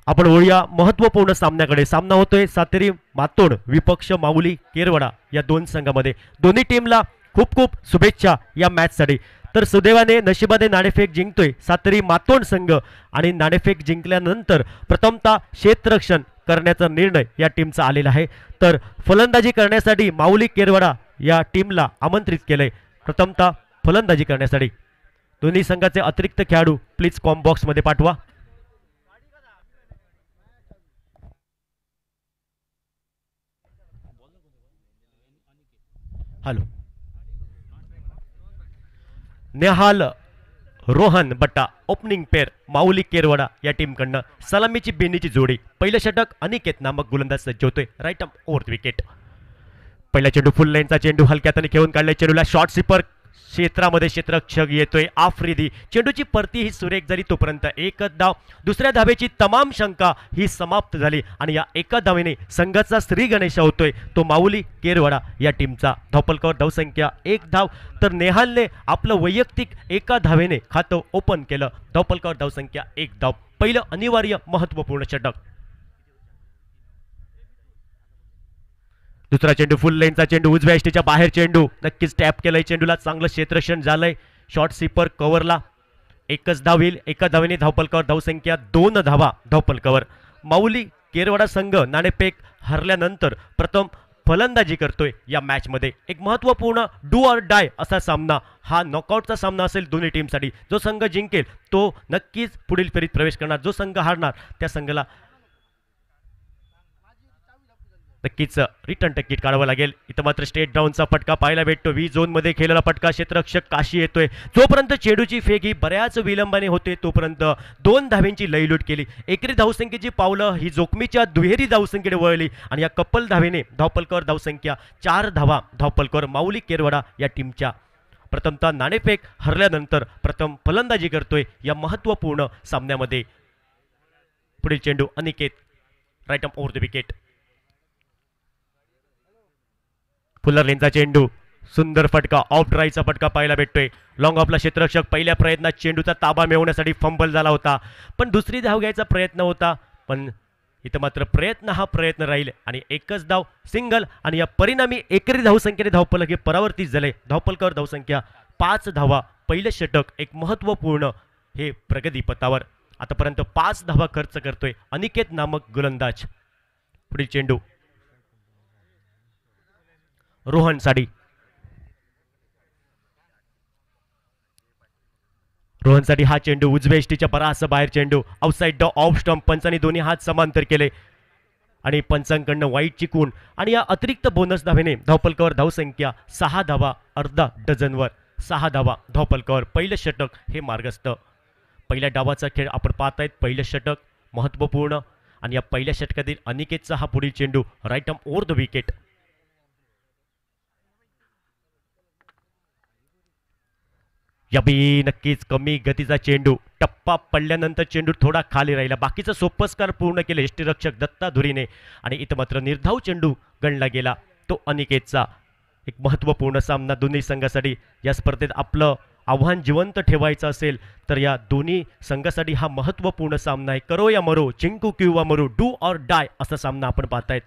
आपण वळूया महत्त्वपूर्ण सामन्याकडे। सामना होतोय सातेरी मातोड विपक्ष माऊली केरवडा या दोन संघामध्ये। दोन्ही टीमला खूप खूप शुभेच्छा या मॅचसाठी। तर सुदैवाने नशिबाने नाणेफेक जिंकतोय सातेरी मातोड संघ आणि नाणेफेक जिंकल्यानंतर प्रथमतः क्षेत्ररक्षण करण्याचा निर्णय या टीमचा आलेला आहे। तर फलंदाजी करण्यासाठी माऊली केरवडा या टीमला आमंत्रित केलंय प्रथमतः फलंदाजी करण्यासाठी। दोन्ही संघाचे अतिरिक्त खेळाडू प्लीज कॉम बॉक्स मध्ये पाठवा। हॅलो नेहाल रोहन बट्टा ओपनिंग पेअर माऊली केरवडा या टीमकडनं सलामीची बेनीची जोडी। पहिलं षटक अनिकेत नामक गोलंदाज सज्ज होतोय राईट आर्म ओव्हर विकेट। पहिला चेंडू फुल लाईनचा चेंडू हलक्या हाताने खेळून काढलाय चेंडूला शॉर्ट स्वीपर क्षेत्रामध्ये क्षेत्ररक्षक येतोय आफ्रिदी। चेंडूची परती ही सुरेख झाली तोपर्यंत एकच धाव। दुसऱ्या धावेची तमाम शंका ही समाप्त झाली आणि या एका धावेने संघाचा श्री गणेश होतोय तो माऊली केरवडा या टीमचा। धावफलकावर धावसंख्या 1 धाव। तर नेहालने आपलं वैयक्तिक एका धावेने खातं ओपन केलं। धावफलकावर धावसंख्या 1 धाव। पहिलं अनिवार्य महत्त्वपूर्ण षटक। दुसरा चेंडू फुल लाईनचा चेंडू उजव्या यष्टीच्या बाहेर चेंडू नक्कीच टॅप केलाय चेंडूला चांगलं क्षेत्ररक्षण झालंय। शॉर्ट स्वीपर कव्हरला एकच धाव येईल। एका धावेने धावफलकावर धावसंख्या 2 धावा। धावफलकावर माऊली केरवडा संघ नाणेफेक हरल्यानंतर प्रथम फलंदाजी करतोय या मॅच मध्ये। एक महत्त्वपूर्ण डू ऑर डाय असा सामना हा नॉकआउटचा सामना असेल दोन्ही टीमसाठी। जो संघ जिंकेल तो नक्कीच पुढील फेरीत प्रवेश करणार। जो संघ हारणार त्या संघाला नक्कीच रिटर्न तिकीट काढावं लागेल। इथं मात्र स्टेट डाऊनचा फटका पाहायला भेटतो। व्ही झोन मध्ये खेळलेला फटका क्षेत्ररक्षक काशी येतोय। जोपर्यंत चेंडूची फेक ही बऱ्याच विलंबाने होते तोपर्यंत 2 धावेंची लयलूट केली। एकरी धावसंख्येची पावलं ही जोखमीच्या दुहेरी धावसंख्येकडे वळली आणि या कपल धावेने धावफलकावर धावसंख्या 4 धावा। धावफलकावर माऊली केरवडा या टीमच्या प्रथमतः नाणेफेक हरल्यानंतर प्रथम फलंदाजी करतोय या महत्त्वपूर्ण सामन्यामध्ये। पुढील चेंडू Aniket right arm over the wicket. Fuller लेनचा चेंडू सुंदर फटका ऑफ ड्राईव्हचा फटका पाहायला भेटतोय। लॉंग ऑफला क्षेत्ररक्षक पहिल्या प्रयत्नात चेंडूचा ताबा मिळवण्यासाठी फंबल झाला होता पण दुसरी धाव घ्यायचा प्रयत्न होता पण इथं मात्र प्रयत्न हा प्रयत्न राहील आणि एकच धाव सिंगल आणि या परिणामी एकरी धावसंख्येने धावफलक हे परावर्तित झाले। धावफलकावर धावसंख्या 5 धावा। पहिलं षटक एक महत्त्वपूर्ण हे प्रगतीपथावर। आतापर्यंत 5 धावा खर्च करतोय अनिकेत नामक गोलंदाज। पुढील चेंडू रोहन साठी। रोहनसाठी हा चेंडू उजव्या यष्टीच्या परास बाहेर चेंडू आउटसाइड द ऑफ स्टंप। पंचांनी दोन्ही हात समांतर केले आणि पंचांकडनं वाईट चिकून आणि या अतिरिक्त बोनस धावेने धावफलकावर धावसंख्या 6 धावा। अर्धा डझनवर 6 धावा धावफलकावर। पहिलं षटक हे मार्गस्थ। पहिल्या डावाचा खेळ आपण पाहतायत। पहिलं षटक महत्त्वपूर्ण आणि या पहिल्या षटकातील अनिकेतचा हा पुढील चेंडू right arm over the wicket. याबी नक्कीच कमी गतीचा चेंडू टप्पा पडल्यानंतर चेंडू थोडा खाली राहिला। बाकीचं सोपस्कार पूर्ण केले यष्टीरक्षक दत्ता धुरीने आणि इथं मात्र निर्धाव चेंडू गणला गेला तो अनिकेतचा। एक महत्त्वपूर्ण सामना दोन्ही संघासाठी। या स्पर्धेत आपलं आव्हान जिवंत ठेवायचं असेल तर या दोन्ही संघासाठी हा महत्त्वपूर्ण सामना आहे। करो या मरो जिंकू किंवा मरो डू ऑर डाय असा सामना आपण पाहतायत।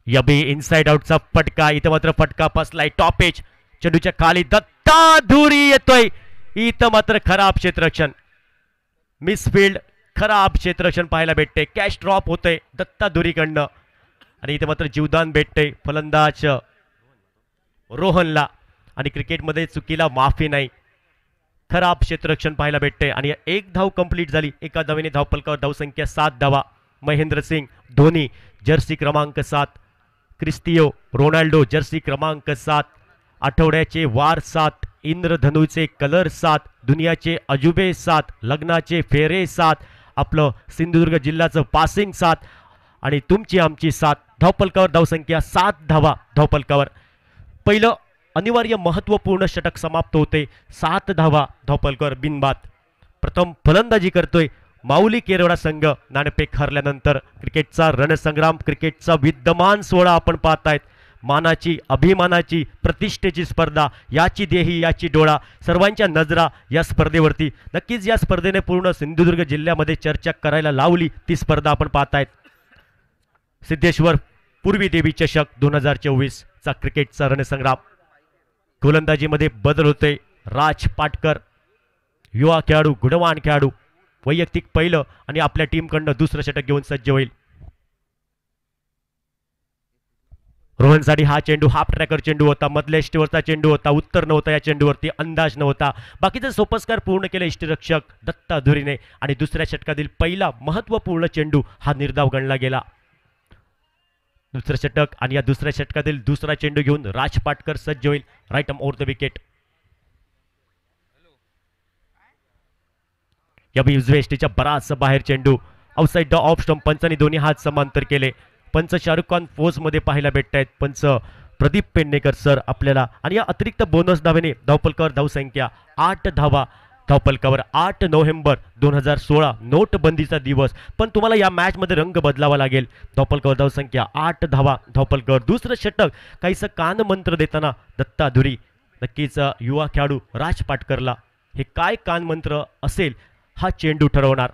यबी इनसाइड आउटचा फटका। इथं मात्र फटका फसलाय टॉप एज चेंडूच्या खाली दत्ता धुरी येतोय। इथं मात्र खराब क्षेत्ररक्षण मिसफील्ड खराब क्षेत्ररक्षण पाहायला भेटते। कॅच ड्रॉप होतंय दत्ता धुरीकडनं आणि इथं मात्र जीवदान भेटते फलंदाज रोहनला आणि क्रिकेटमध्ये चुकीला माफी नाही। खराब क्षेत्ररक्षण पाहायला भेटते आणि एक धाव कंप्लीट झाली। एका धावेने धावफलकावर धावसंख्या 7 धावा। महेंद्र सिंग धोनी जर्सी क्रमांक 7, क्रिस्टियो रोनाल्डो जर्सी क्रमांक 7, आठवड्याचे वार 7, इंद्रधनुचे कलर 7, दुनियाचे अजुबे 7, लग्नाचे फेरे 7, आपलं सिंधुदुर्ग जिल्ह्याचं पासिंग 7 आणि तुमची आमची 7। धावफलकावर धावसंख्या 7 धावा। धावफलकावर पहिलं अनिवार्य महत्त्वपूर्ण षटक समाप्त होते। 7 धावा धावफलकावर बिनबाद। प्रथम फलंदाजी करतोय माऊली केरवडा संघ नाणेफेक हरल्यानंतर। क्रिकेटचा रणसंग्राम क्रिकेटचा विद्यमान सोहळा आपण पाहतायत। मानाची, अभिमानाची, प्रतिष्ठेची स्पर्धा, याची देही याची डोळा, सर्वांच्या नजरा या स्पर्धेवरती. नक्कीच या स्पर्धेने पूर्ण सिंधुदुर्ग जिल्ह्यामध्ये चर्चा करायला लावली ती स्पर्धा आपण पाहतायत. सिद्धेश्वर पूर्वी देवी चषक 2024 चा क्रिकेटचा रणसंग्राम. गोलंदाजीमध्ये बदल होते. राज पाटकर युवा खेळाडू, गुणवान खेळाडू, वैयक्तिक पहिलं आणि आपल्या टीमकडनं दुसरं षटक घेऊन सज्ज होईल. रोहनसाठी हा चेंडू हाफ ट्रॅकर चेंडू होता, मधल्या इष्टीवरचा चेंडू होता, उत्तर नव्हता या चेंडूवरती, अंदाज नव्हता. बाकीचे सोपस्कार पूर्ण केले इष्टरक्षक दत्ता धुरीने आणि दुसऱ्या षटकातील पहिला महत्वपूर्ण चेंडू हा निर्धाव गणला गेला. दुसरं षटक आणि या दुसऱ्या षटकातील दुसरा चेंडू घेऊन राज पाटकर सज्ज होईल. Right arm over the wicket. या उजव्या इष्टीच्या बराच बाहेर चेंडू आउटसाइड द ऑफ स्टंप. पंचांनी दोन्ही हात समांतर केले. पंच शाहरुख खान फोज मध्ये पाहायला भेटत आहेत. पंच प्रदीप पेडणेकर सर आपल्याला. आणि या अतिरिक्त बोनस धावेने धावपलकावर धावसंख्या 8 धावा. धावपलकावर 8 नोव्हेंबर 2016 नोटबंदीचा दिवस, पण तुम्हाला या मॅच मध्ये रंग बदलावा लागेल. धावपलकावर धावसंख्या 8 धावा. धावपलकावर दुसरं षटक काहीसं कान मंत्र देताना दत्ता धुरी. नक्कीच युवा खेळाडू राज पाटकरला हे काय कान मंत्र असेल हा चेंडू ठरवणार.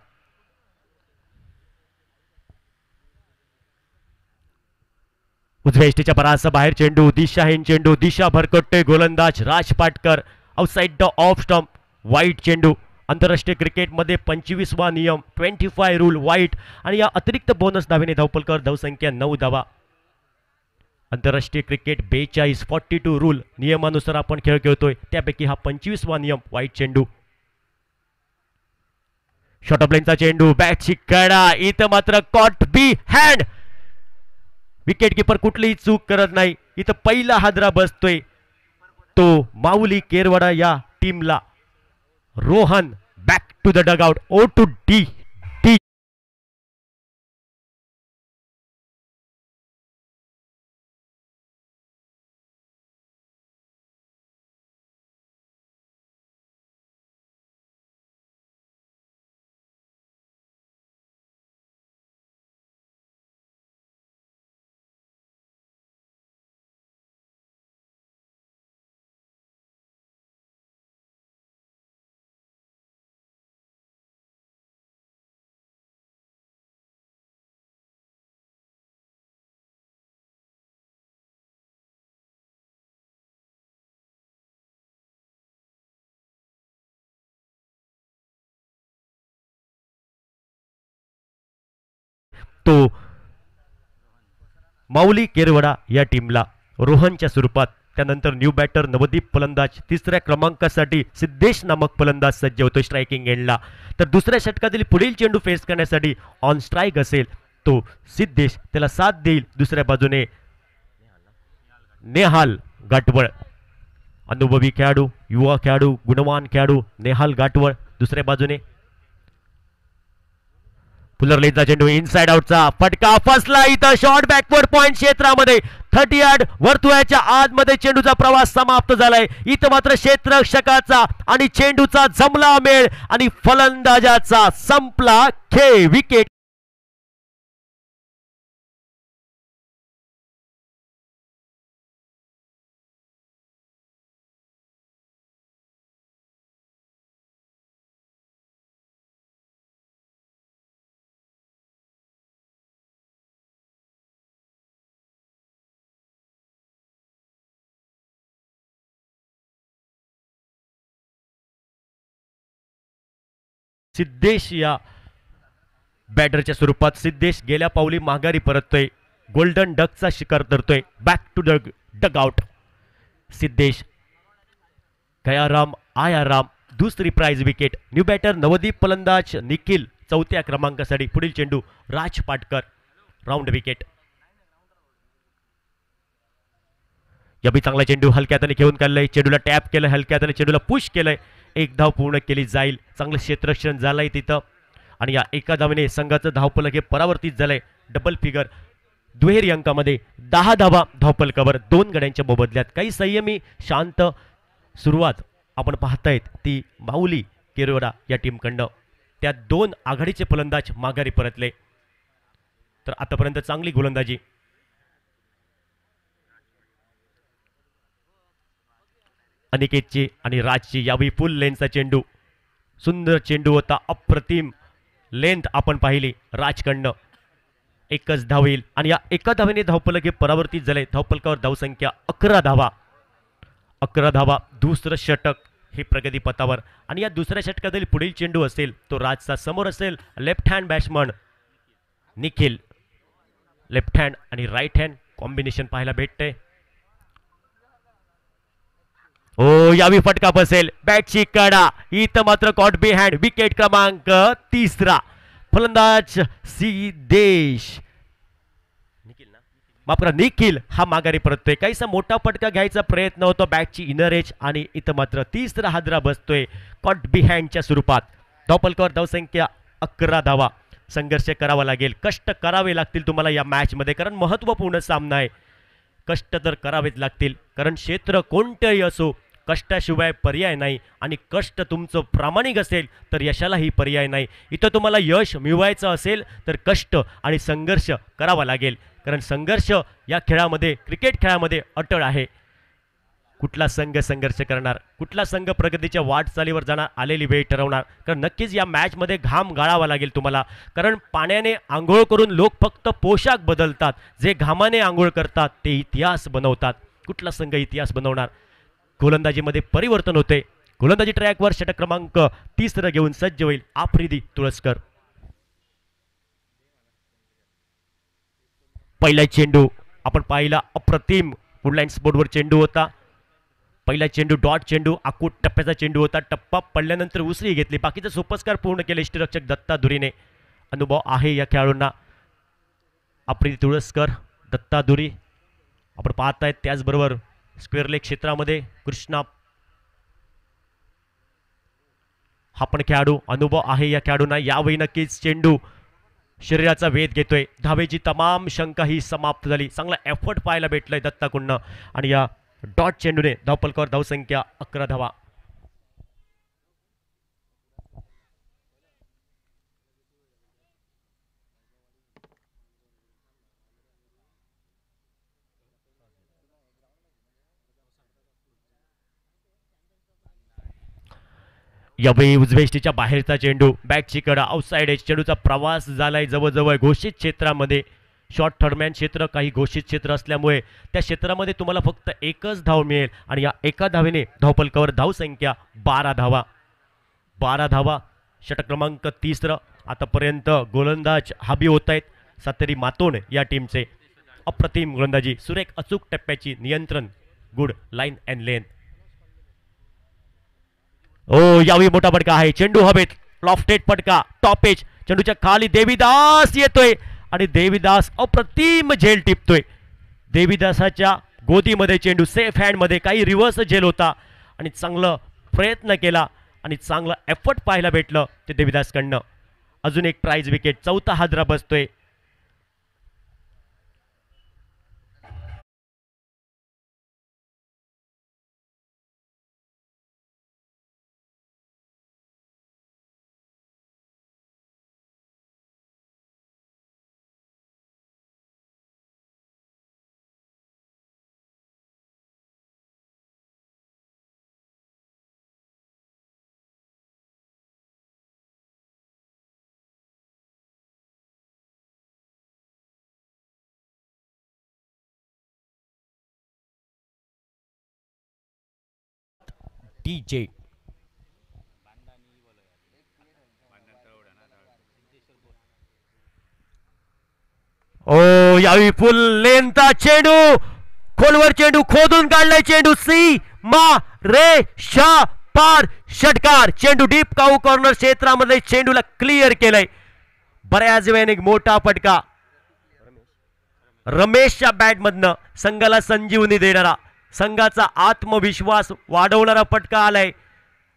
उजव्या इष्टीच्या बराचसा बाहेर चेंडू, दिशाहीन चेंडू, दिशा भरकटतोय गोलंदाज Raj Patkar. Outside the off stump, वाईट चेंडू. आंतरराष्ट्रीय क्रिकेटमध्ये 25वा नियम 25 रूल वाईट आणि या अतिरिक्त बोनस धावेने धावपलकावर धावसंख्या 9 धावा. आंतरराष्ट्रीय क्रिकेट 42 रूल नियमानुसार आपण खेळ खेळतोय, त्यापैकी हा 25वा नियम वाईट चेंडू. शॉर्ट ऑफ लाईनचा चेंडू, बॅटची कडा, इथं मात्र कॉट बी हँड. विकेट किपर कुठलीही चूक करत नाही. इथं पहिला हादरा बसतोय तो माऊली केरवडा या टीमला. Rohan back to the dugout. ओ टू डी. तो माऊली केरवडा या टीमला रोहनच्या स्वरूपात. त्यानंतर न्यू बॅटर नवदीप फलंदाज. तिसऱ्या क्रमांकासाठी सिद्धेश नामक फलंदाज सज्ज होतो स्ट्रायकिंग एंडला. तर दुसऱ्या षटकातील पुढील चेंडू फेस करण्यासाठी ऑन स्ट्राईक असेल तो सिद्धेश, त्याला साथ देईल दुसऱ्या बाजूने नेहाल गाटवळ. अनुभवी खेळाडू, युवा खेळाडू, गुणवान खेळाडू नेहाल गाटवळ दुसऱ्या बाजूने. पुलरलेचा चेंडू इनसाइड आउटचा फटका फसला. इथं शॉर्ट बॅकवर्ड पॉइंट क्षेत्रामध्ये 30 यार्ड वर्तुळाच्या आतमध्ये चेंडूचा प्रवास समाप्त झालाय. इथं मात्र क्षेत्ररक्षकाचा आणि चेंडूचा जमला मेळ आणि फलंदाजाचा संपला खेळ. विकेट. सिद्धेश या बॅटरच्या स्वरूपात. सिद्धेश गेल्या पावली माघारी परततोय. गोल्डन डकचा शिकार धरतोय. Back to dugout. Siddhesh गयाराम आयाराम दुसरी prize wicket. New batter Navdeep फलंदाज निखिल चौथ्या क्रमांकासाठी. पुढील चेंडू राज पाटकर राऊंड विकेट. याबी चांगला चेंडू हलक्या हाताने घेऊन काढलाय. चेंडूला टॅप केलं, हलक्या हाताने चेंडूला पुश केलंय. एक धाव पूर्ण केली जाईल. चांगलं क्षेत्ररक्षण झालंय तिथं आणि या एका धावेने संघाचं धावफलक हे परावर्तित झालंय. डबल फिगर दुहेरी अंकामध्ये 10 धावा धावफलकावर 2 गड्यांच्या मोबदल्यात. काही संयमी शांत सुरुवात आपण पाहतायत ती माऊली केरवडा या टीमकडनं. त्या 2 आघाडीचे फलंदाज माघारी परतले. तर आतापर्यंत चांगली गोलंदाजी. अनिकेतची आणि राजची यावेळी फुल लेनचा चेंडू, सुंदर चेंडू होता, अप्रतिम लेंथ आपण पाहिली राजकडनं. एकच धाव येईल आणि या एका धावेने धावफलक हे परावर्तित झाले. धावफलकावर धावसंख्या 11 धावा. 11 धावा, दुसरं षटक हे प्रगती पथावर. आणि या दुसऱ्या षटकातील पुढील चेंडू असेल तो राजचा समोर असेल. Left hand batsman Nikhil, left hand आणि राईट हँड कॉम्बिनेशन पाहायला भेटते. ओ यावी फटका बसेल, बॅटची कडा, इथं मात्र कॉट बी हँड. विकेट क्रमांक 3. फलंदाज सिद्धेश, माफ करा निखिल हा माघारी परततोय. काहीसा मोठा फटका घ्यायचा प्रयत्न होतो, बॅटची इनर एज आणि इथं मात्र 3रा हादरा बसतोय कॉट बी हँडच्या स्वरूपात. धावफलकावर धावसंख्या 11 धावा. संघर्ष करावा लागेल, कष्ट करावे लागतील तुम्हाला या मॅचमध्ये, कारण महत्त्वपूर्ण सामना आहे. कष्ट तर करावेच लागतील, कारण क्षेत्र कोणतेही असो कष्टाशिवाय पर्याय नाही. आणि कष्ट तुमचं प्रामाणिक असेल तर यशालाही पर्याय नाही. इथं तुम्हाला यश मिळवायचं असेल तर कष्ट आणि संघर्ष करावा लागेल, कारण संघर्ष या खेळामध्ये, क्रिकेट खेळामध्ये अटळ आहे. कुठला संघ संघर्ष करणार, कुठला संघ प्रगतीच्या वाटचालीवर जाणार, आलेली वेळ ठरवणार. कारण नक्कीच या मॅचमध्ये घाम गाळावा लागेल तुम्हाला, कारण पाण्याने आंघोळ करून लोक फक्त पोशाख बदलतात, जे घामाने आंघोळ करतात ते इतिहास बनवतात. कुठला संघ इतिहास बनवणार. गोलंदाजीमध्ये परिवर्तन होते. गोलंदाजी ट्रॅकवर षटक क्रमांक 3 घेऊन सज्ज होईल आफ्रिदी तुळसकर. पहिला चेंडू आपण पाहिला, अप्रतिम वुडलँड्स बोर्डवर चेंडू होता. पहिला चेंडू डॉट चेंडू, आकूट टप्प्याचा चेंडू होता. टप्पा पडल्यानंतर उसळी घेतली, बाकीचे सोपस्कार पूर्ण केले यष्टीरक्षक दत्ता धुरीने. अनुभव आहे या खेळाडूंना. आफ्रिदी तुळसकर, दत्ता धुरी आपण पाहतायत. त्याचबरोबर स्क्वेअर लेग क्षेत्रामध्ये कृष्णा हा पण खेळाडू, अनुभव आहे या खेळाडूंना. यावेळी नक्कीच चेंडू शरीराचा वेध घेतोय. धावेची तमाम शंका ही समाप्त झाली. चांगला एफर्ट पाहायला भेटलाय दत्ताकडनं आणि या डॉट चेंडूने धावफलकावर धावसंख्या 11 धावा. यावेळी उजवेष्टीच्या बाहेरचा चेंडू, बॅटची कडा, आउटसाइड एज. चेंडूचा प्रवास झालाय जवळजवळ घोषित क्षेत्रामध्ये. शॉर्ट थर्डमॅन क्षेत्र, काही घोषित क्षेत्र असल्यामुळे त्या क्षेत्रामध्ये तुम्हाला फक्त एकच धाव मिळेल आणि या एका धावेने धावफलकावर धावसंख्या 12 धावा. 12 धावा. षटक क्रमांक 3. आतापर्यंत गोलंदाज हाबी होत आहेत सातेरी मातोंड या टीमचे. अप्रतिम गोलंदाजी, सुरेख अचूक टप्प्याची नियंत्रण, गुड लाईन अँड लेंथ. ओ यावेळी मोठा फटका आहे, चेंडू हवेत, लॉफ्टेड फटका, टॉप एज. चेंडूच्या खाली देवीदास येतोय आणि देवीदास अप्रतिम झेल टिपतोय. देवीदासाच्या गोदीमध्ये चेंडू, सेफ हँडमध्ये, काही रिव्हर्स झेल होता आणि चांगलं प्रयत्न केला आणि चांगलं एफर्ट पाहायला भेटलं ते देवीदासकडनं. अजून एक प्राइज विकेट, 4था हादरा बसतोय. DJ ओ यावेळी फुल लेंथचा चेंडू, खोलवर चेंडू, खोदून काढलाय चेंडू, सी मा रे शा पार, षटकार. चेंडू डीप काऊ कॉर्नर क्षेत्रामध्ये चेंडूला क्लिअर केलंय. बऱ्याच वेळाने एक मोठा फटका रमेशच्या बॅट मधनं संघाला संजीवनी देणारा, संघाचा आत्मविश्वास वाढवणारा फटका आलाय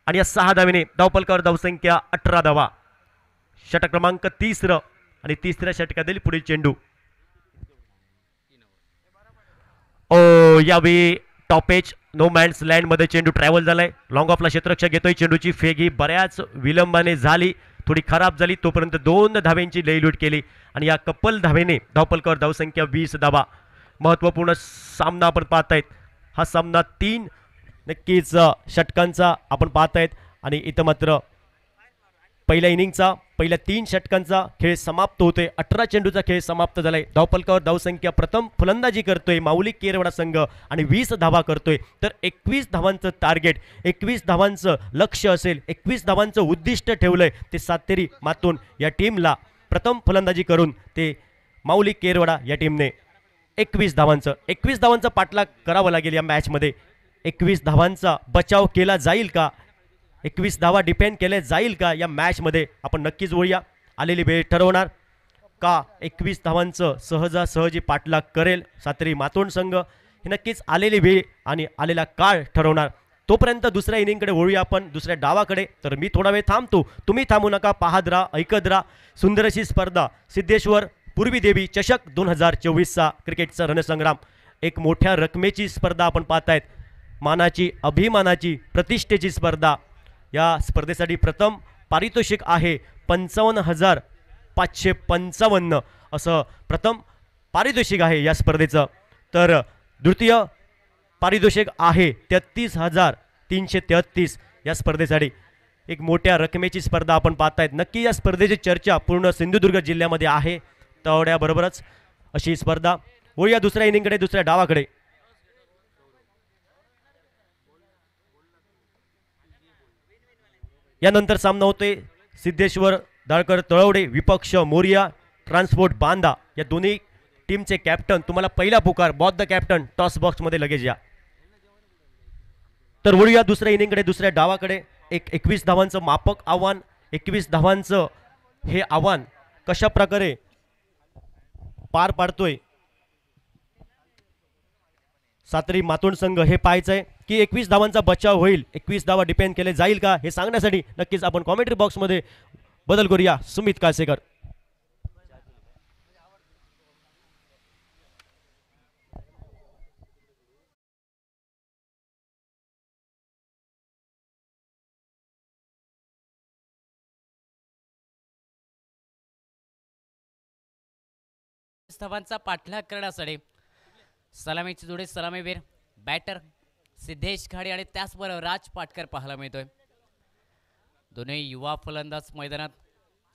आणि या 6 धावेने धावफलकावर धावसंख्या 18 धावा. षटक क्रमांक 3 आणि 3ऱ्या षटकातील पुढील चेंडू. ओ यावेळी टॉपेज नो मॅन्स लँड मध्ये चेंडू ट्रॅव्हल झालाय. लॉंग ऑफला क्षेत्ररक्षक घेतोय. चेंडूची फेगी बऱ्याच विलंबाने झाली, थोडी खराब झाली, तोपर्यंत 2 धावेंची लयलूट केली आणि या कपल धावेने धावफलकावर धावसंख्या 20 धावा. महत्वपूर्ण सामना आपण पाहतायत. हा सामना 3 नक्कीच षटकांचा आपण पाहतायत आणि इथं मात्र पहिल्या इनिंगचा पहिल्या 3 षटकांचा खेळ समाप्त होतोय. 18 चेंडूचा खेळ समाप्त झालाय. धावफलकावर धावसंख्या प्रथम फलंदाजी करतोय माऊली केरवाडा संघ आणि 20 धावा करतोय. तर 21 धावांचं टार्गेट, 21 धावांचं लक्ष असेल, 21 धावांचं उद्दिष्ट ठेवलंय ते सातेरी मातून या टीमला प्रथम फलंदाजी करून ते माऊली केरवाडा या टीमने 21 धावांचा पाठलाग करावा लागेल या मॅचमध्ये. 21 धावांचा बचाव केला जाईल का, 21 धावा डिफेंड केले जाईल का या मॅचमध्ये आपण नक्कीच बोलूया. आलेली वेळ ठरवणार का 21 धावांचं सहजासहजी पाठलाग करेल सातेरी मातोंड संघ, हे नक्कीच आलेली वेळ आणि आलेला काळ ठरवणार. तोपर्यंत दुसऱ्या इनिंगकडे वळूया आपण, दुसऱ्या डावाकडे. तर मी थोडा वेळ थांबतो, तुम्ही थांबू नका, पाहत राहा, ऐकत राहा. सुंदर अशी स्पर्धा सिद्धेश्वर पूर्वी देवी चषक 2024चा क्रिकेटचा रणसंग्राम. एक मोठ्या रकमेची स्पर्धा आपण पाहतायत, मानाची, अभिमानाची, प्रतिष्ठेची स्पर्धा. या स्पर्धेसाठी प्रथम पारितोषिक आहे 55,555 असं प्रथम पारितोषिक आहे या स्पर्धेचं. तर द्वितीय पारितोषिक आहे 33,333 या स्पर्धेसाठी. एक मोठ्या रकमेची स्पर्धा आपण पाहतायत. नक्की या स्पर्धेची चर्चा पूर्ण सिंधुदुर्ग जिल्ह्यामध्ये आहे. तेवढ्याबरोबरच अशी स्पर्धा. वळूया दुसऱ्या इनिंगकडे, दुसऱ्या डावाकडे. यानंतर सामना होतोय सिद्धेश्वर दाळकर तळवडे विपक्ष मोरिया ट्रान्सपोर्ट बांदा. या दोन्ही टीमचे कॅप्टन, तुम्हाला पहिला पुकार, both the captain, toss box मध्ये लगेच या. तर वळूया दुसऱ्या इनिंगकडे, दुसऱ्या डावाकडे. एक 21 धावांचं मापक आव्हान, 21 धावांचं हे आव्हान कशा प्रकारे पार पाडतोय सातेरी मातोंड संघ हे पाहायचंय की 21 धावांचा बचाव होईल, 21 धावा डिपेंड केले जाईल का हे सांगण्यासाठी नक्कीच आपण कॉमेंट्री बॉक्समध्ये बदल करूया. सुमित कासेकर. धावांचा पाठलाग करण्यासाठी सलामीचे जोडे सलामीवीर बॅटर सिद्धेश खाडे आणि त्याचबरोबर राज पाटकर पाहायला मिळतोय. दोन्ही युवा फलंदाज मैदानात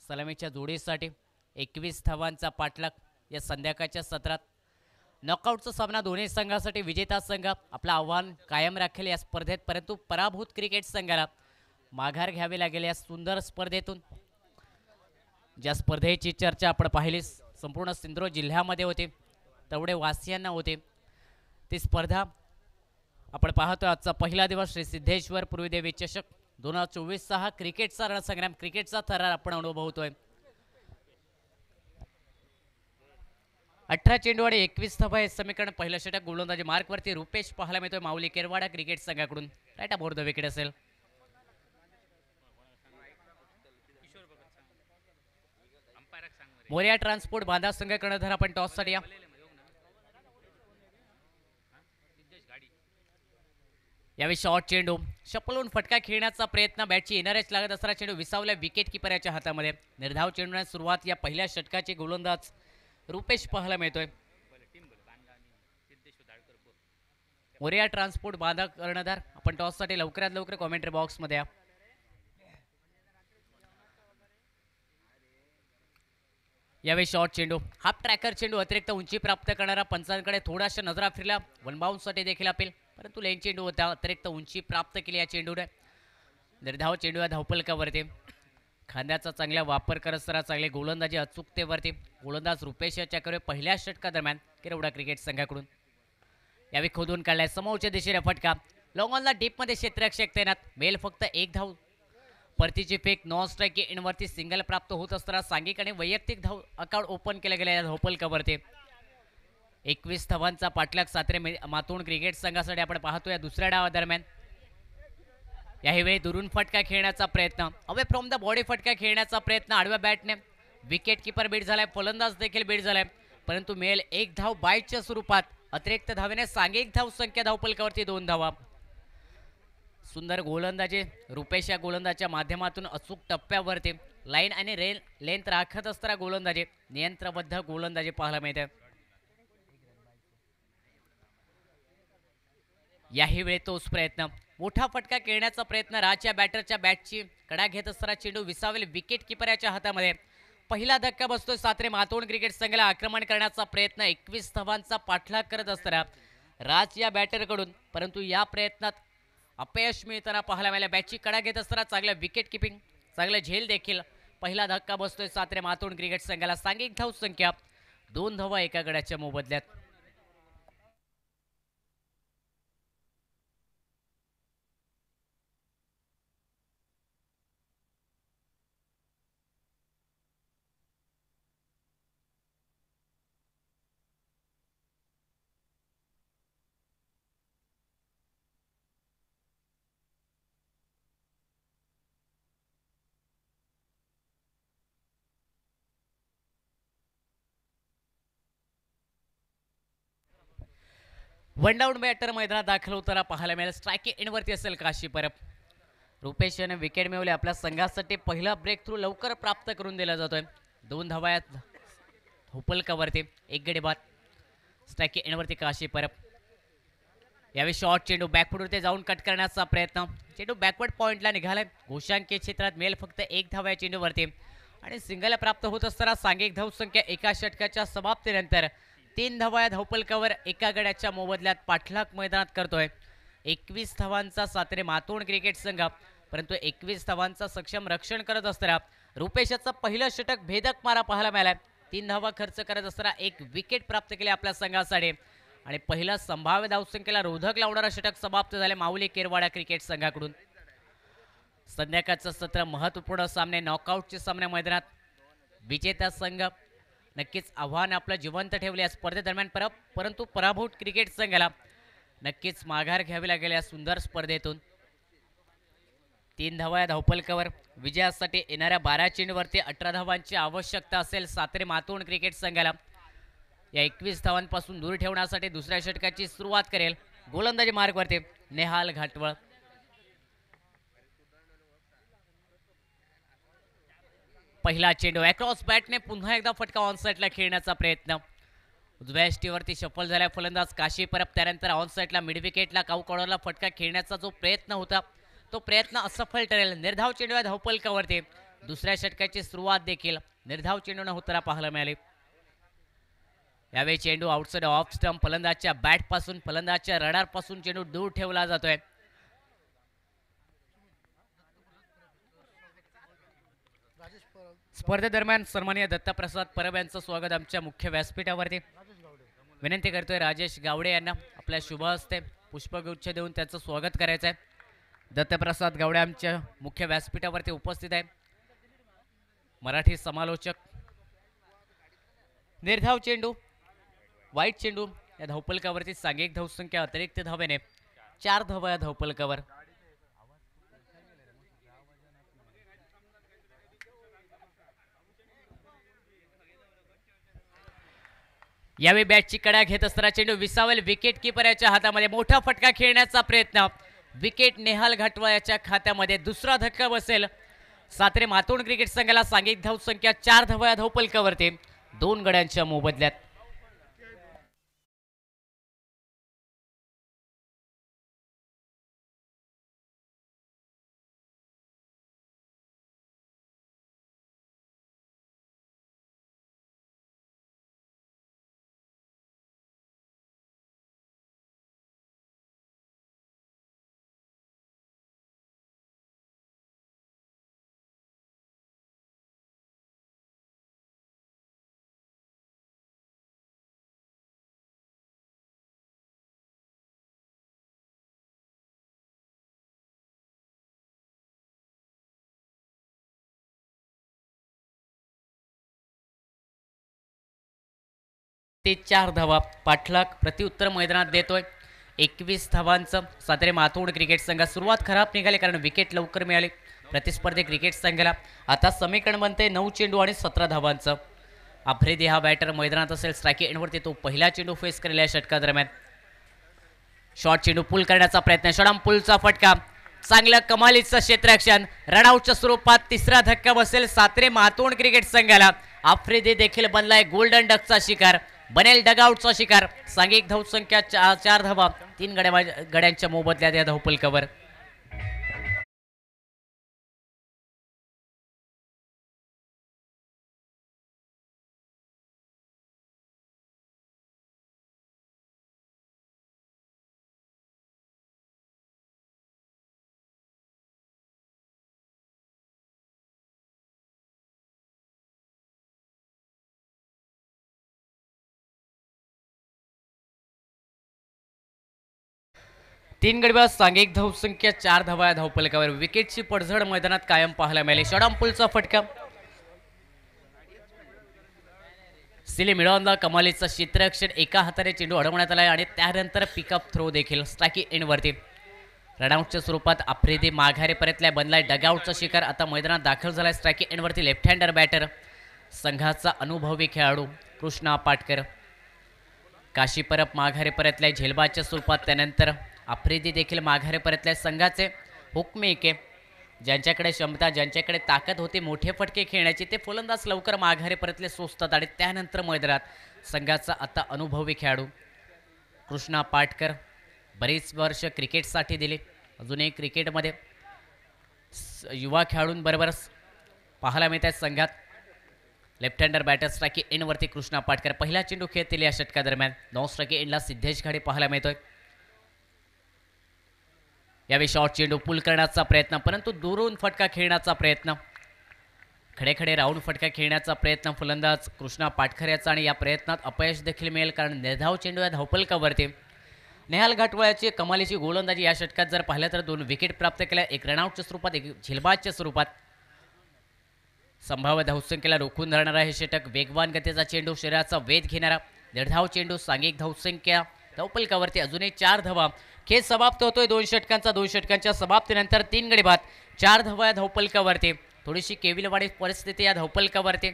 सलामीच्या जोडीसाठी 21 धावांचा पाठलाग या संध्याकाळच्या सत्रात. नॉकआउटचा सामना दोन्ही संघासाठी. विजेता संघ आपलं आव्हान कायम राखेल या स्पर्धेत, परंतु पराभूत क्रिकेट संघाला माघार घ्यावी लागेल या सुंदर स्पर्धेतून. ज्या स्पर्धेची चर्चा आपण पाहिली संपूर्ण सिंधुदुर्ग जिल्ह्यामध्ये होते, तेवढे वासियांना होते ती स्पर्धा आपण पाहतो. आजचा पहिला दिवस श्री सिद्धेश्वर पूर्वी देवी चषक 2024चा हा क्रिकेटचा रणसंग्राम, क्रिकेटचा थरार आपण अनुभवतोय. 18 चेंडू आणि 21 धावा हे समीकरण. पहिलं षटक गोलंदाजी मार्कवरती रुपेश पाहायला मिळतोय माऊली केरवाडा क्रिकेट संघाकडून. राईट अबाउट द विकेट असेल. मोरिया ट्रान्सपोर्ट बांधा संघ कर्णधार आपण टॉससाठी या. यावेळी शॉर्ट चेंडू शपलून फटका खेळण्याचा प्रयत्न, बॅटची येणाऱ्याच लागत असताना चेंडू विसावल्या विकेट किपर याच्या हातामध्ये. निर्धाव चेंडूने सुरुवात या पहिल्या षटकाचे गोलंदाज रुपेश पाहायला मिळतोय. मोरिया ट्रान्सपोर्ट बांधा कर्णधार आपण टॉससाठी लवकरात लवकर कॉमेंट्री बॉक्समध्ये या. यावेळी शॉर्ट चेंडू हाफ ट्रॅकर चेंडू अतिरिक्त उंची प्राप्त करणारा. पंचांकडे थोडाशा नजरा फिरला. वन बाउन्ससाठी देखील अपील, परंतु लेन चेंडू होता. अतिरिक्त उंची प्राप्त केली या चेंडूने. निर्धाव चेंडू या धावपलकावरती खांद्याचा चांगला वापर करत असताना चांगले गोलंदाजी अचूकतेवरती गोलंदाज रुपेश याच्याकडे पहिल्या षटकादरम्यान केरवडा क्रिकेट संघाकडून. यावेळी खोदून काढलाय समोरच्या दिशेने फटका. लॉंग ऑनला डीपमध्ये क्षेत्ररक्षक तैनात. मेल फक्त एक धाव. परतीची फेक नॉन स्ट्राईक इनवरती सिंगल प्राप्त होत असताना सांघिक आणि वैयक्तिक धाव अकाउंट ओपन केलं गेलं या धावपलकावरती. 21 धावांचा पाठलाग सातेरी मातोंड क्रिकेट संघासाठी आपण पाहतो या दुसऱ्या डावादरम्यान. यावेळी दुरून फटका खेळण्याचा प्रयत्न, अवे फ्रॉम द बॉडी फटका खेळण्याचा प्रयत्न आडव्या बॅटने. विकेट किपर बीट झालाय, फलंदाज देखील बीट झालाय, परंतु मेल एक धाव बाईटच्या स्वरूपात. अतिरिक्त धावेने सांघिक धाव संख्या धावपलकावरती 2 धावा. सुंदर गोलंदाजी रुपेश या गोलंदाच्या माध्यमातून अचूक टप्प्यावरती लाईन आणि लेंथ राखत असताना गोलंदाजी नियंत्रबद्ध गोलंदाजी पाहायला मिळते. याही वेळी तोच प्रयत्न, मोठा फटका खेळण्याचा प्रयत्न. राज या बॅटरच्या बॅटची कडा घेत असताना चेंडू विसावेल विकेट किपरच्या हातामध्ये. पहिला धक्का बसतोय सातारे मातोंड क्रिकेट संघाला. आक्रमण करण्याचा प्रयत्न, 21 धावांचा पाठलाग करत असताना राज या बॅटरकडून, परंतु या प्रयत्नात अपयश मिळताना पाहायला मिळालं. बॅटची कडा घेत असताना चांगलं विकेट किपिंग, चांगलं झेल देखील. पहिला धक्का बसतोय सातारे मातोंड क्रिकेट संघाला. सांघिक धाव संख्या 2 धावा एका गड्याच्या मोबदल्यात. वन डाऊन बॅटर मैदानात दाखल होताना पाहायला मिळेल. स्ट्राईक एंडवरती असेल काशी परब. रुपेश याने विकेट मिळवली. आपल्या संघासाठी पहिला ब्रेक थ्रू लवकर प्राप्त करून दिला जातोय. 2 धावा धोपलकावरती, 1 गडी बाद. स्ट्राईक एंडवरती काशी परब. यावेळी शॉर्ट चेंडू बॅकफुटवरती जाऊन कट करण्याचा प्रयत्न. चेंडू बॅकवर्ड पॉइंटला निघालाय. घोषांकीय क्षेत्रात मिळेल फक्त 1 धावा या चेंडूवरती आणि सिंगल प्राप्त होत असताना सांघिक धाव संख्या एका षटकाच्या समाप्तीनंतर 3 धावा या धावपलकावर एका गड्याच्या मोबदल्यात पाठलाग मैदानात करतोय. 21 धावांचा सातारे मातोंड क्रिकेट संघ, परंतु 21 धावांचा सक्षम रक्षण करत असताना रुपेशाचं पहिलं षटक भेदक मारा पाहायला मिळालाय. 3 धावा खर्च करत असताना 1 विकेट प्राप्त केले आपल्या संघासाठी आणि पहिला संभाव्य धावसंख्येला रोधक लावणारा षटक समाप्त झाले माऊली केरवाडा क्रिकेट संघाकडून. संध्याकाळचं सत्र महत्त्वपूर्ण सामने, नॉकआउटचे सामने मैदानात. विजेता संघ नक्कीच आव्हान आपलं जिवंत ठेवले या स्पर्धेदरम्यान, परंतु पराभूत क्रिकेट संघाला नक्कीच माघार घ्यावी लागेल या सुंदर स्पर्धेतून. 3 धावा या धावपलकावर विजयासाठी येणाऱ्या 12 चेंडूवरती 18 धावांची आवश्यकता असेल सातारे मातोंड क्रिकेट संघाला. या 21 धावांपासून दूर ठेवण्यासाठी दुसऱ्या षटकाची सुरुवात करेल गोलंदाजी मार्गवरती नेहाल घाटवळ. पहिला चेंडू अक्रॉस बॅटने पुन्हा एकदा फटका ऑनसाईडला खेळण्याचा प्रयत्न. उजव्या यष्टीवरती सफल झाला फलंदाज काशी परब. त्यानंतर ऑनसाईडला मिड विकेटला काऊ कॉर्नरला फटका खेळण्याचा जो प्रयत्न होता तो प्रयत्न असफल ठरेल. निर्धाव चेंडू धावपलकावरती दुसऱ्या षटकाची सुरुवात देखील निर्धाव चेंडूने होताना पाहायला मिळाली. यावेळी चेंडू आउटसाइड ऑफ स्टंप, फलंदाजच्या बॅटपासून, फलंदाजच्या रडारपासून चेंडू दूर ठेवला जातोय. स्पर्धेदरम्यान सन्माननीय दत्तप्रसाद परब यांचं स्वागत आमच्या मुख्य व्यासपीठावरती. विनंती करतोय राजेश गावडे यांना आपल्या शुभ हस्ते पुष्पगुच्छ देऊन त्यांचं स्वागत करायचं आहे. दत्तप्रसाद गावडे आमच्या मुख्य व्यासपीठावरती उपस्थित आहे. मराठी समालोचक. निर्धाव चेंडू, वाईट चेंडू या धावपलकावरती सांघिक धावसंख्या अतिरिक्त धावेने 4 धावा या धावपलकावर. यावेळी बॅटची कडा घेत असताना चेंडू विसावेल विकेट किपर याच्या हातामध्ये. मोठा फटका खेळण्याचा प्रयत्न, विकेट नेहाल घाटवळ याच्या खात्यामध्ये. दुसरा धक्का बसेल सातारे मातोंड क्रिकेट संघाला. सांघिक धाव संख्या 4 धावा या धावपलकावरती 2 गड्यांच्या मोबदल्यात. ते 4 धावा पाठलाग प्रत्युत्तर मैदानात देतोय. 21 धावांचं सातारे मातोंड क्रिकेट संघात. सुरुवात खराब निघाली कारण विकेट लवकर मिळाली प्रतिस्पर्धी क्रिकेट संघाला. आता समीकरण बनते 9 चेंडू आणि 17 धावांचं. आफ्रिदी हा बॅटर मैदानात असेल. स्ट्राईक एंडवरती तो पहिला चेंडू फेस करेल या षटकादरम्यान. शॉर्ट चेंडू पुल करण्याचा प्रयत्न, शॉर्ट पुलचा फटका, चांगलं कमालीचं क्षेत्ररक्षण. रनआउटच्या स्वरूपात तिसरा धक्का बसेल सातारे मातोंड क्रिकेट संघाला. आफ्रिदी देखील बनलाय गोल्डन डकचा शिकार. बनेल डगआउटचा शिकार. सांघिक धावसंख्या 4 धावा, 3 गड्यांच्या मोबदल्यात या धावपलकावर. तीन गडी सांघिक धावसंख्या 4 धावा या धावपलकावर. विकेटची पडझड मैदानात कायम पाहायला मिळाली. शॉर्टपुलचा फटका सिली मिळवला. कमालीचा क्षेत्ररक्षण, एका हाताने चेंडू अडवण्यात आला आणि त्यानंतर पिकअप थ्रो देखील स्ट्राइक एंडवरती. रनआउटच्या स्वरूपात आफ्रिदी माघारी परतलाय. बनलाय डगआउटचा शिकार. आता मैदानात दाखल झालाय स्ट्राइक एंडवरती लेफ्ट हँडर बॅटर, संघाचा अनुभवी खेळाडू कृष्णा पाटकर. काशी परब माघारी परतलाय झेलबाच्या स्वरूपात. त्यानंतर आफ्रिदी देखील माघारी परतलाय. संघाचे हुकमेके, ज्यांच्याकडे क्षमता, ज्यांच्याकडे ताकद होती मोठे फटके खेळण्याची, ते फलंदाज लवकर माघारी परतले सोसतात आणि त्यानंतर मैदानात संघाचा आता अनुभवी खेळाडू कृष्णा पाटकर. बरीच वर्ष क्रिकेटसाठी दिली, अजूनही क्रिकेटमध्ये युवा खेळाडूंबरोबर पाहायला मिळत आहेत संघात. लेफ्ट हँडर बॅटर स्ट्राइक एंडवरती कृष्णा पाटकर. पहिला चेंडू खेळतील या षटकादरम्यान. 9 स्ट्राइक एंडला सिद्धेश घाडे पाहायला मिळतोय. यावेळी शॉर्ट चेंडू पुल करण्याचा प्रयत्न, परंतु दुरून फटका खेळण्याचा प्रयत्न, खडे राऊंड फटका खेळण्याचा प्रयत्न फलंदाज कृष्णा पाटकर याचा, आणि या प्रयत्नात अपयश देखील मिळेल कारण निर्धाव चेंडू या धावपलकावरती. नेहाल घाटवळाची कमालीची गोलंदाजी या षटकात जर पाहिलं तर 2 विकेट प्राप्त केल्या, एक रनआउटच्या स्वरूपात, एक झिलबाजच्या स्वरूपात. संभाव्य धावसंख्येला रोखून धरणारा हे षटक. वेगवान गतीचा चेंडू, शरीराचा वेध घेणारा निर्धाव चेंडू. सांघिक धावसंख्या धावपलकावरती अजूनही 4 धावा. खेळ समाप्त होतोय 2 षटकांचा. 2 षटकांच्या समाप्तीनंतर 3 गडी बाद, 4 धावा या धावपलकावरती. थोडीशी केविलवाडी परिस्थिती या धावपलकावरती.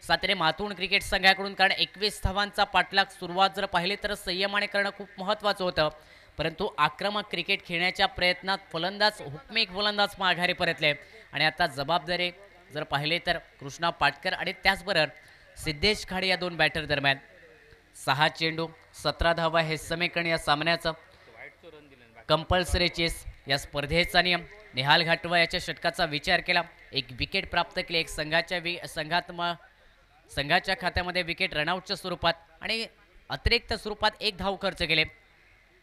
सातारे मातूण क्रिकेट संघाकडून, कारण 21 धावांचा पाठलाग. सुरुवात जर पाहिली तर संयमाने करणं खूप महत्त्वाचं होतं, परंतु आक्रमक क्रिकेट खेळण्याच्या प्रयत्नात फलंदाज हुकमेक फलंदाज माघारी परतले आणि आता जबाबदारी जर पाहिले तर कृष्णा पाटकर आणि त्याचबरोबर सिद्धेश घाडे या 2 बॅटर दरम्यान. 6 चेंडू 17 धावा हे समीकरण या सामन्याचं. कंपल्सरी चेस या स्पर्धेचा नियम. नेहाल घाटवा याच्या षटकाचा विचार केला, एक विकेट प्राप्त केली, एक संघाच्या खात्यामध्ये विकेट रनआउटच्या स्वरूपात आणि अतिरिक्त स्वरूपात 1 धाव खर्च केले.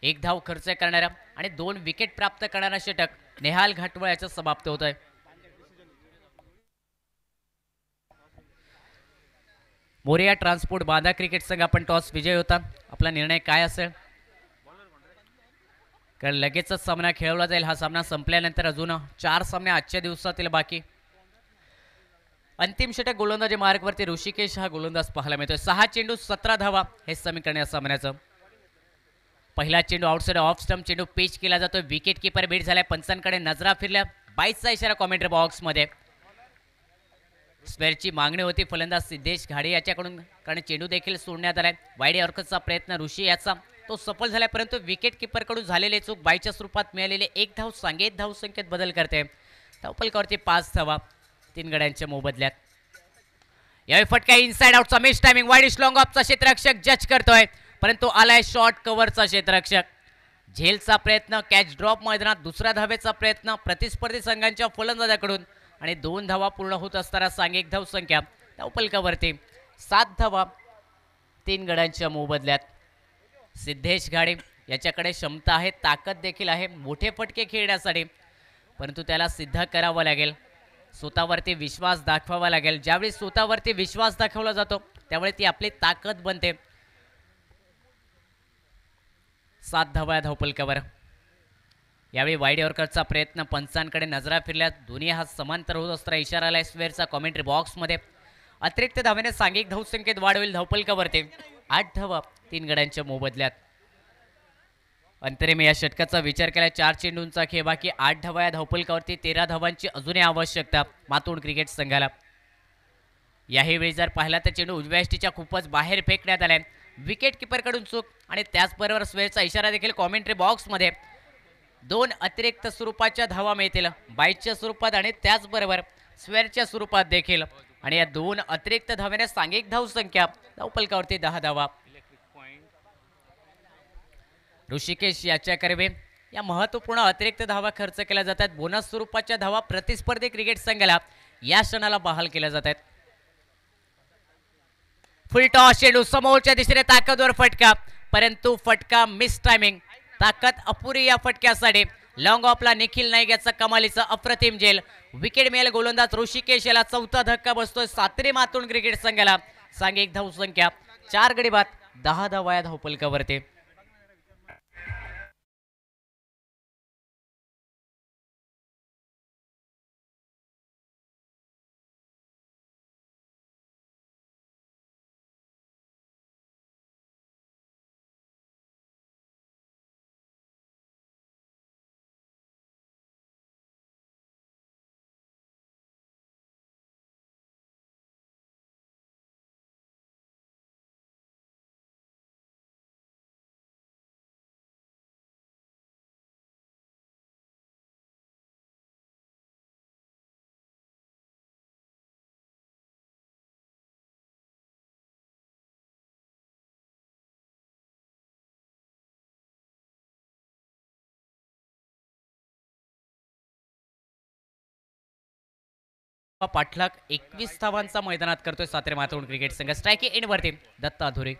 1 धाव खर्च करणारा आणि 2 विकेट प्राप्त करणारा षटक नेहाल घाटवा याचं समाप्त होत आहे. मोरिया ट्रान्सपोर्ट बांधा क्रिकेट संघ आपण टॉस विजय होता. आपला निर्णय काय असेल, कारण लगेचच सामना खेळवला जाईल. हा सामना संपल्यानंतर अजून 4 सामने आजच्या दिवसातील बाकी. अंतिम षटक गोलंदाजी मार्गवरती ऋषिकेश हा गोलंदाज पाहायला मिळतोय. 6 चेंडू 17 धावा हे समीकरण या सामन्याचं. पहिला चेंडू आउटसाइड ऑफ स्टंप चेंडू पिच केला जातोय. विकेट किपर बीट झालाय. पंचांकडे नजरा फिरल्या. 22चा इशारा कॉमेंट्री बॉक्समध्ये. स्क्वेअरची मागणी होती फलंदाज सिद्धेश घाडे याच्याकडून, कारण चेंडू देखील सोडण्यात आलाय. वाईड यॉर्करचा प्रयत्न ऋषी याचा, तो सफल झालाय, परंतु विकेट किपरकडून झालेले चूक. बायच्या स्वरूपात मिळालेले 1 धाव सांघिक धावसंख्येत बदल करते. धावपलकावरती 5 धावा 3 गड्यांच्या मोबदल्यात. यावेळी फटका इनसाइड आउटचा मिस टायमिंग. वाईड लॉंग ऑफचा क्षेत्ररक्षक जज करतोय, परंतु आलाय शॉर्ट कव्हरचा क्षेत्ररक्षक. झेलचा प्रयत्न, कॅच ड्रॉप मैदानात दुसऱ्या धावेचा प्रयत्न प्रतिस्पर्धी संघांच्या फलंदाजाकडून आणि 2 धावा पूर्ण होत असताना सांघिक धावसंख्या धावपलकावरती 7 धावा 3 गड्यांच्या मोबदल्यात. सिद्धेश घाडे याच्याकडे क्षमता आहे, ताकद देखील आहे मोठे फटके खेळण्यासाठी, परंतु त्याला सिद्ध करावं लागेल, स्वतःवरती विश्वास दाखवावा लागेल. ज्यावेळी स्वतःवरती विश्वास दाखवला जातो त्यावेळी ती आपली ताकद बनते. 7 धावा धावपलकावर. यावेळी वाईड यॉर्करचा प्रयत्न, पंचांकडे नजरा फिरल्या. दोन्ही हात समांतर होत असताना इशारा आलाय स्क्वेअरचा कॉमेंट्री बॉक्समध्ये. अतिरिक्त धावेने सांघिक धावसंख्येत वाढ होईल धावपलकावरती. 8 धावा 3 गड्यांच्या मोबदल्यात. अंतरिम या षटकाचा विचार केला. 4 चेंडूंचा खेळ बाकी. 8 धावा या धावपलकावरती. 13 धावांची अजूनही आवश्यकता मातोंड क्रिकेट संघाला. याही वेळी जर पाहिला तर चेंडू उजव्या यष्टीच्या खूपच बाहेर फेकण्यात आलाय. विकेट किपरकडून चूक आणि त्याचबरोबर स्क्वेअरचा इशारा देखील कॉमेंट्री बॉक्समध्ये. 2 अतिरिक्त स्वरूपाच्या धावा मिळतील, बाईच्या स्वरूपात आणि त्याचबरोबर स्क्वेअरच्या स्वरूपात देखील. आणि या 2 अतिरिक्त धावेने सांघिक धावसंख्या धावपलकावरती 10 धावा ऋषिकेश याच्या कर्वे या महत्त्वपूर्ण अतिरिक्त धावा खर्च केल्या जातात. बोनस स्वरूपाच्या धावा प्रतिस्पर्धी क्रिकेट संघाला या क्षणाला बहाल केल्या जातात. फुल टॉस चेंडू समोरच्या दिशेने ताकदवर फटका, परंतु फटका मिस टायमिंग. ताकद अपुरी या फटक्यासाठी. लॉंग ऑफला निखिल नाईक याचा कमालीचा अप्रतिम झेल. विकेट मिळेल गोलंदाज ऋषिकेश याला चौथा धक्का बसतोय सातेरी मातोंड क्रिकेट संघाला. सांघिक धावसंख्या 4 गडी बाद 10 धावा या धावफलकावरती. पाठलाग 21 धावांचा मैदानात करतोय सातेरी मातोंड क्रिकेट संघ. स्ट्राईक एंड वरती दत्ता अधुरे.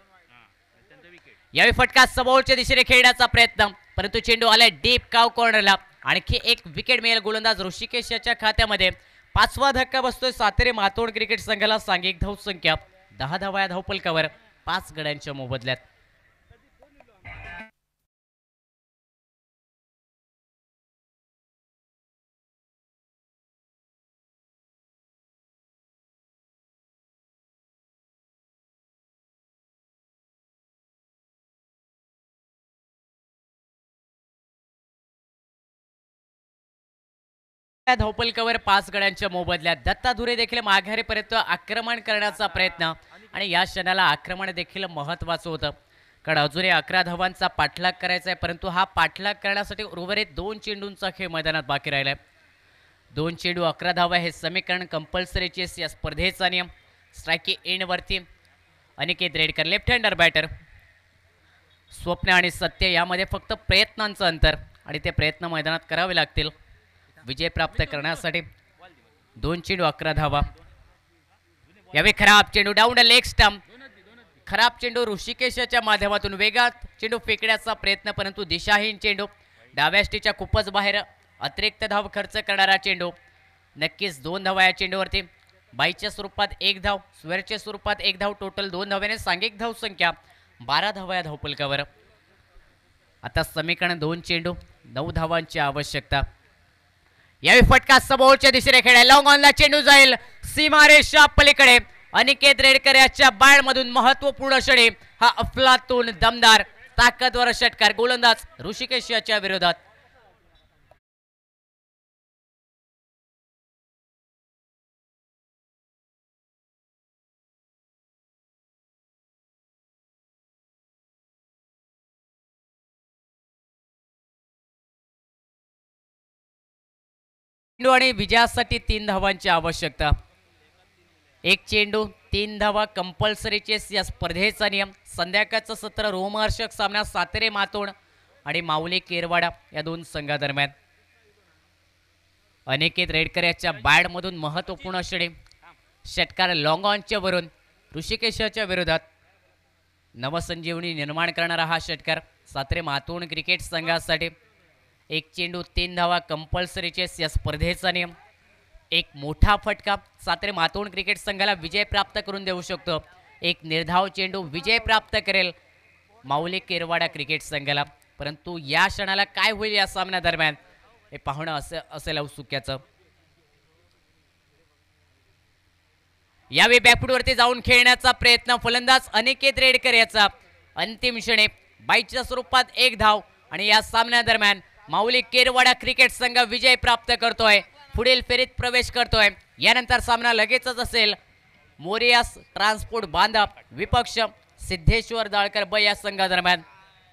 यावेळी फटका समोरच्या दिशेने खेळण्याचा प्रयत्न, परंतु चेंडू आलाय डीप काव कॉर्नरला. आणखी एक विकेट मिळेल गोलंदाज ऋषिकेश याच्या खात्यामध्ये. 5वा धक्का बसतोय सातेरी मातोंड क्रिकेट संघाला. सांघिक धावसंख्या 10 धावा या धावफलकावर 5 गड्यांच्या मोबदल्यात. धावफलकावर 5 गड्यांच्या मोबदल्यात. दत्ता धुरे देखील माघारीपर्यंत आक्रमण करण्याचा प्रयत्न, आणि या क्षणाला आक्रमण देखील महत्वाचं होतं, कारण अजूनही 11 धावांचा पाठलाग करायचा आहे. परंतु हा पाठलाग करण्यासाठी उर्वरित 2 चेंडूंचा खेळ मैदानात बाकी राहिलाय. 2 चेंडू 11 धावा हे समीकरण कंपल्सरीचे या स्पर्धेचा नियम. स्ट्राईक एंड वरती Aniket Redkar left hander batter. स्वप्न आणि सत्य यामध्ये फक्त प्रयत्नांचं अंतर, आणि ते प्रयत्न मैदानात करावे लागतील विजय प्राप्त करण्यासाठी. 2 चेंडू 11 धावा. यावेळी खराब चेंडू डाऊन द लेग स्टंप. खराब चेंडू ऋषिकेशच्या माध्यमातून वेगात चेंडू फेकण्याचा प्रयत्न, परंतु दिशाहीन चेंडू. डाव्या स्टीच्या खूपच बाहेर अतिरिक्त धाव खर्च करणारा चेंडू. नक्कीच 2 धावा या चेंडूवरती. बाईच्या स्वरूपात 1 धाव, स्वेअरच्या स्वरूपात 1 धाव, टोटल 2 धाव्याने सांघिक धाव संख्या 12 धावा या धावफलकावर. आता समीकरण 2 चेंडू 9 धावांची आवश्यकता. यावेळी फटका समोरच्या दिशेने खेळाय. लॉंग ऑनला चेंडू जाईल सीमारेषा पलीकडे. अनिकेत रेडकर याच्या बॅटमधून महत्वपूर्ण षटक. हा अफलातून दमदार ताकदवर षटकार गोलंदाज ऋषिकेश याच्या विरोधात. आणि विजयासाठी 3 धावांची आवश्यकता. 1 चेंडू 3 धावा कंपल्सरीचे या स्पर्धेचा नियम. संध्याकाळचं सत्र रोमहर्षक सामना सातेरी मातोंड आणि माऊली केरवाडा या 2 संघादरम्यान. अनिकेत रेडकर याच्या बॅटमधून महत्वपूर्ण षटकार लॉंग ऑनच्या वरून ऋषिकेशच्या विरोधात. नवसंजीवनी निर्माण करणारा हा षटकार सातेरी मातोंड क्रिकेट संघासाठी. 1 चेंडू 3 धावा कंपल्सरीचे या स्पर्धेचा नियम. एक मोठा फटका सातेरी मातोंड क्रिकेट संघाला विजय प्राप्त करून देऊ शकतो. एक निर्धाव चेंडू विजय प्राप्त करेल माऊली केरवाडा क्रिकेट संघाला. परंतु या क्षणाला काय होईल या सामन्यादरम्यान हे पाहणं असेल औत्सुक्याचं. यावेळी बॅकफूटवरती जाऊन खेळण्याचा प्रयत्न फलंदाज अनिकेत रेडकर याचा. अंतिम क्षणी बाईच्या स्वरूपात 1 धाव, आणि या सामन्यादरम्यान माऊली केरवाडा क्रिकेट संघ विजय प्राप्त करतोय, पुढील फेरीत प्रवेश करतोय. यानंतर सामना लगेचच असेल मोरियास ट्रान्सपोर्ट बांधा विपक्ष सिद्धेश्वर दाळकर ब या संघादरम्यान.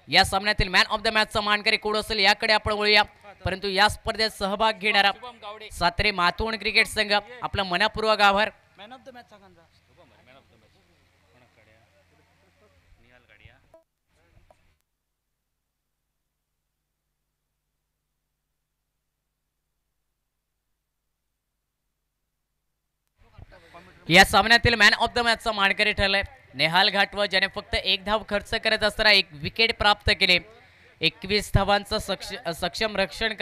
या सामन्यातील मॅन ऑफ द मॅचचा मानकरी कोण असेल याकडे आपण वळूया. परंतु या स्पर्धेत सहभाग घेणारा सातेरी मातोंड क्रिकेट संघ आपला मनपूर्वक आभार. मॅन ऑफ द मॅच या सामन्यातील मॅन ऑफ द मॅचचा मानकरी ठरलाय नेहाल घाटवा, ज्याने फक्त 1 धाव खर्च करत असताना 1 विकेट प्राप्त केले. 21 धावांचं सक्षम रक्षण